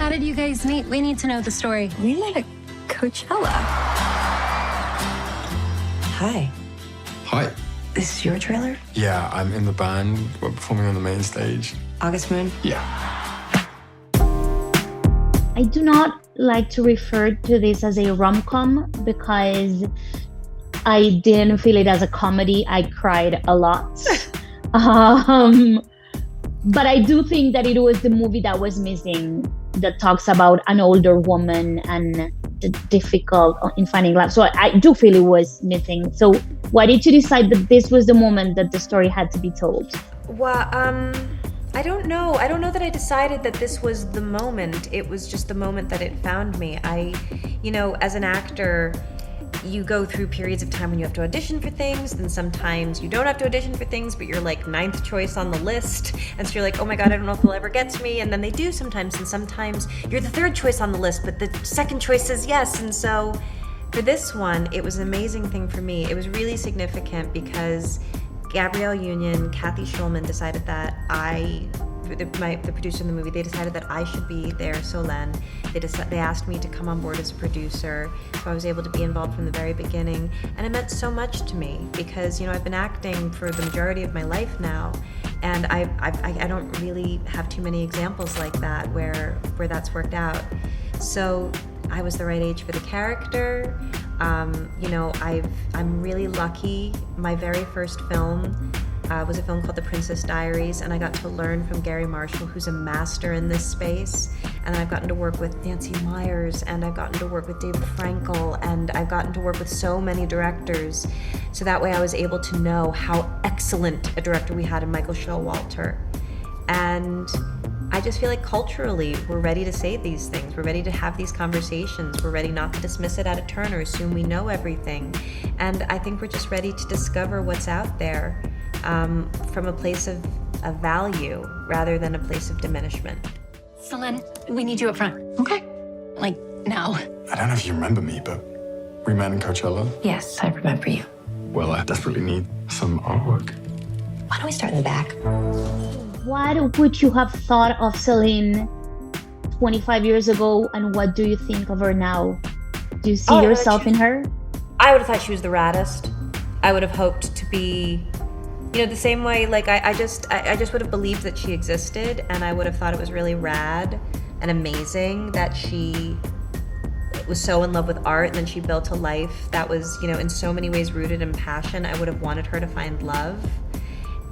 How did you guys meet? We need to know the story. We met at Coachella. Hi. Hi. This is your trailer? Yeah, I'm in the band. We're performing on the main stage. August Moon? Yeah. I do not like to refer to this as a rom-com because I didn't feel it as a comedy. I cried a lot. But I do think that it was the movie that was missing, that talks about an older woman and the difficult in finding love. So I do feel it was missing. So why did you decide that this was the moment that the story had to be told? Well, I don't know. I don't know that I decided that this was the moment. It was just the moment that it found me. As an actor, you go through periods of time when you have to audition for things, then sometimes you don't have to audition for things, but you're like 9th choice on the list, and so you're like, oh my god, I don't know if they'll ever get to me, and then they do sometimes, and sometimes you're the 3rd choice on the list, but the 2nd choice says yes, and so for this one, it was an amazing thing for me. It was really significant because Gabrielle Union, Kathy Schulman decided that the producer of the movie, they decided that I should be there, Solène. They asked me to come on board as a producer, so I was able to be involved from the very beginning, and it meant so much to me because I've been acting for the majority of my life now, and I don't really have too many examples like that where that's worked out. So I was the right age for the character. I'm really lucky. My very first film was a film called The Princess Diaries, and I got to learn from Gary Marshall, who's a master in this space. And I've gotten to work with Nancy Meyers, and I've gotten to work with David Frankel, and I've gotten to work with so many directors. So that way I was able to know how excellent a director we had in Michael Showalter. And I just feel like culturally, we're ready to say these things. We're ready to have these conversations. We're ready not to dismiss it at a turn or assume we know everything. And I think we're just ready to discover what's out there from a place of value rather than a place of diminishment. Solène, we need you up front. Okay. Like, now. I don't know if you remember me, but we met in Coachella. Yes, I remember you. Well, I desperately need some artwork. Why don't we start in the back? What would you have thought of Celine 25 years ago, and what do you think of her now? Do you see yourself in her? I would have thought she was the raddest. I would have hoped to be, the same way, like I just would have believed that she existed, and I would have thought it was really rad and amazing that she was so in love with art, and then she built a life that was, in so many ways rooted in passion. I would have wanted her to find love.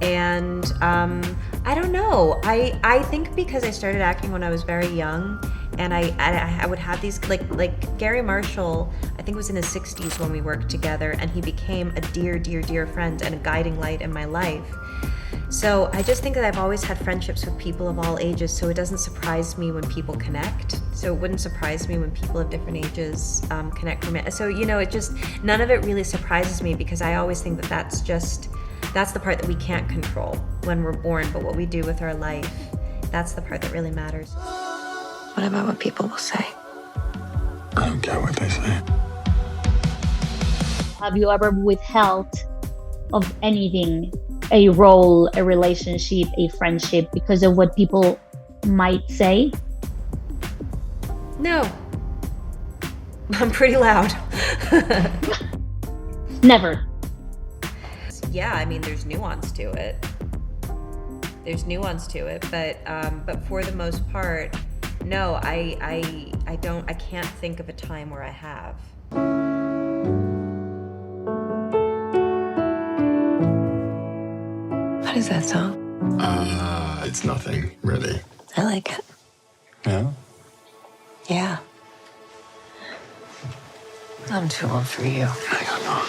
And I don't know. I think because I started acting when I was very young, and I would have these like Gary Marshall, I think was in his 60s when we worked together, and he became a dear friend and a guiding light in my life. So I just think that I've always had friendships with people of all ages, so it doesn't surprise me when people connect. So it wouldn't surprise me when people of different ages connect from it. So it just, none of it really surprises me, because I always think that that's the part that we can't control when we're born, but what we do with our life, that's the part that really matters. What about what people will say? I don't care what they say. Have you ever withheld of anything, a role, a relationship, a friendship, because of what people might say? No. I'm pretty loud. Never. Yeah, I mean, there's nuance to it. But for the most part, no, I can't think of a time where I have. What is that song? It's nothing, really. I like it. Yeah? Yeah. I'm too old for you. I don't know.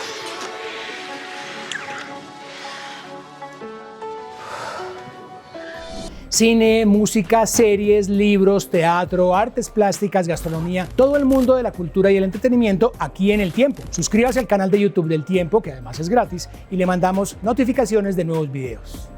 Cine, música, series, libros, teatro, artes plásticas, gastronomía, todo el mundo de la cultura y el entretenimiento aquí en El Tiempo. Suscríbase al canal de YouTube del Tiempo, que además es gratis, y le mandamos notificaciones de nuevos videos.